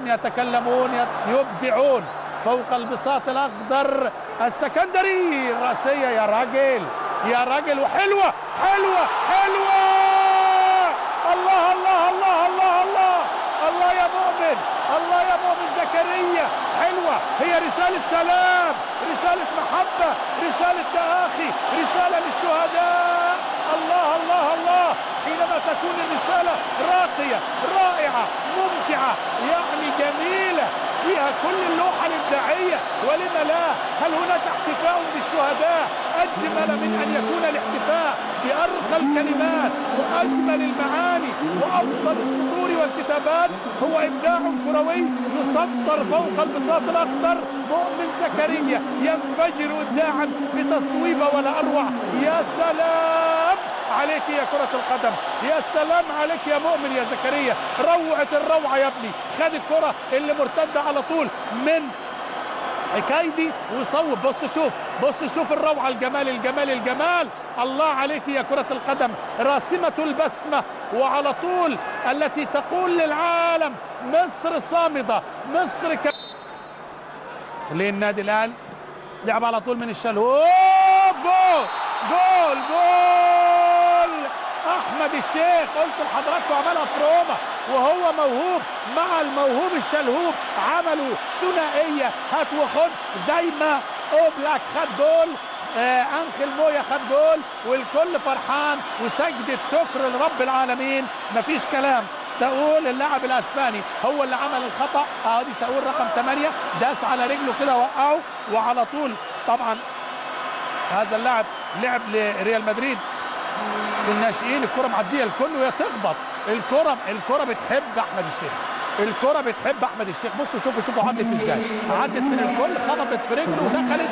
يتكلمون يبدعون فوق البساط الأخضر. السكندري الرأسية يا راجل يا راجل، وحلوة حلوة حلوة. الله الله الله الله الله الله يا مؤمن، الله يا مؤمن زكريا. حلوة، هي رسالة سلام، رسالة محبة، رسالة تآخي، رسالة للشهداء. الله الله الله. حينما تكون الرسالة راقية رائعة ممتعة يعني جميلة فيها كل اللوحة الإبداعية، ولم لا؟ هل هناك احتفاء بالشهداء أجمل من أن يكون الاحتفاء بأرقى الكلمات وأجمل المعاني وأفضل السطور والكتابات؟ هو إبداع كروي يسطر فوق البساط الأخضر. مؤمن زكريا ينفجر إبداعا بتصويبة ولا أروع. يا سلام عليك يا كرة القدم، يا سلام عليك يا مؤمن يا زكريا. روعة الروعة يا ابني. خد الكرة اللي مرتدة على طول من كايدي وصوب. بص شوف، بص شوف الروعة، الجمال الجمال الجمال. الله عليك يا كرة القدم، راسمة البسمة وعلى طول التي تقول للعالم مصر صامدة، مصر للنادي الأهلي. لعب على طول من الشلهوب. جول جول جول احمد الشيخ. قلت لحضراتكم عملها في روما وهو موهوب مع الموهوب الشلهوب، عملوا ثنائيه هات وخد زي ما اوبلاك خد جول، انخيل مويا خد جول، والكل فرحان وسجدة شكر لرب العالمين. مفيش كلام. ساول اللاعب الاسباني هو اللي عمل الخطا. دي ساول رقم 8 داس على رجله كده وقعه، وعلى طول طبعا هذا اللاعب لعب لريال مدريد في الناشئين. الكرة معديه الكل وهي تخبط. الكرة بتحب احمد الشيخ، الكرة بتحب احمد الشيخ. بصوا شوفوا عدت ازاي، عدت من الكل، خبطت في رجله ودخلت،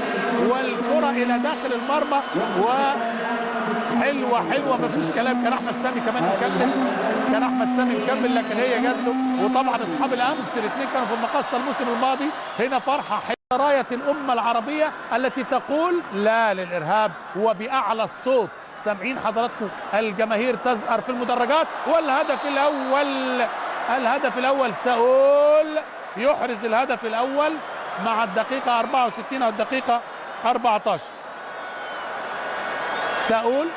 والكرة الى داخل المرمى. وحلوه حلوه مفيش كلام. كان احمد سامي كمان مكمل، كان احمد سامي مكمل، لكن هي جات له. وطبعا اصحاب الامس الاثنين كانوا في المقصه الموسم الماضي. هنا فرحه حلوه. راية الأمة العربية التي تقول لا للإرهاب وبأعلى الصوت. سامعين حضراتكم الجماهير تزأر في المدرجات. والهدف الأول، الهدف الأول ساول يحرز الهدف الأول مع الدقيقة 64 أو الدقيقة 14. ساول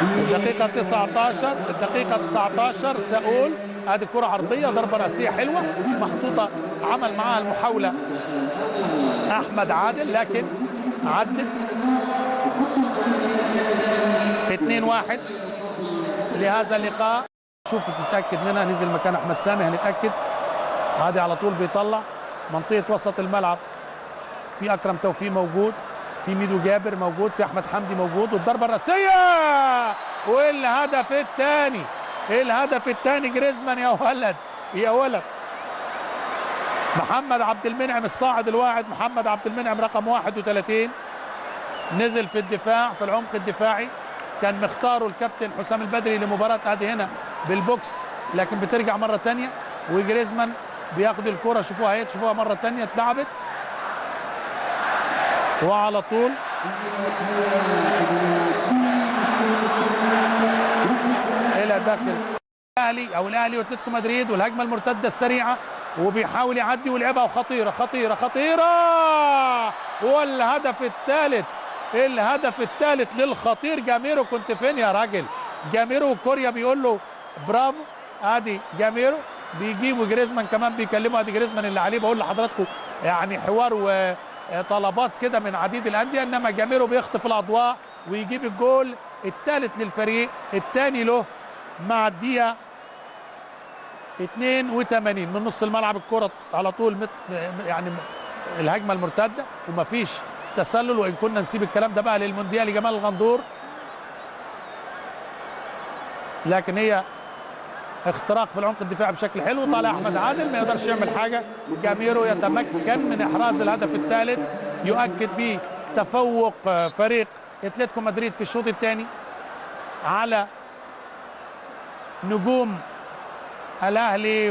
الدقيقة 19، الدقيقة 19 ساول. ادي كرة عرضية، ضربة رأسية حلوة محطوطة، عمل معاها المحاولة احمد عادل لكن عدت. 2-1 لهذا اللقاء. شوف نتأكد منها، نزل مكان احمد سامي هنتأكد. هادي على طول بيطلع منطقة وسط الملعب، في اكرم توفيق موجود، في ميدو جابر موجود، في احمد حمدي موجود، والضربه الراسيه والهدف الثاني. الهدف الثاني جريزمان يا ولد يا ولد. محمد عبد المنعم الصاعد الواعد، محمد عبد المنعم رقم 31 نزل في الدفاع في العمق الدفاعي. كان مختاره الكابتن حسام البدري لمباراه ادي هنا بالبوكس، لكن بترجع مره ثانيه وجريزمان بياخد الكره. شوفوها اهي، شوفوها مره ثانيه اتلعبت وعلى طول الى داخل الاهلي او الاهلي واتلتيكو مدريد، والهجمه المرتده السريعه وبيحاول يعدي ويلعبها وخطيره خطيره خطيره. والهدف الثالث، الهدف الثالث للخطير جاميرو. كنت فين يا راجل؟ جاميرو كوريا بيقول له برافو. ادي جاميرو بيجيب وجريزمان كمان بيكلمه. ادي جريزمان اللي عليه بقول لحضراتكم يعني حوار وطلبات كده من عديد الانديه، انما جاميرو بيخطف الاضواء ويجيب الجول الثالث للفريق، الثاني له مع الدقيقه 82 من نص الملعب. الكره على طول يعني الهجمه المرتده ومفيش تسلل، وان كنا نسيب الكلام ده بقى للمونديالي جمال الغندور، لكن هي اختراق في العمق الدفاعي بشكل حلو. طالع احمد عادل ما يقدرش يعمل حاجه. جاميرو يتمكن من احراز الهدف الثالث، يؤكد به تفوق فريق اتلتيكو مدريد في الشوط الثاني على نجوم الاهلي.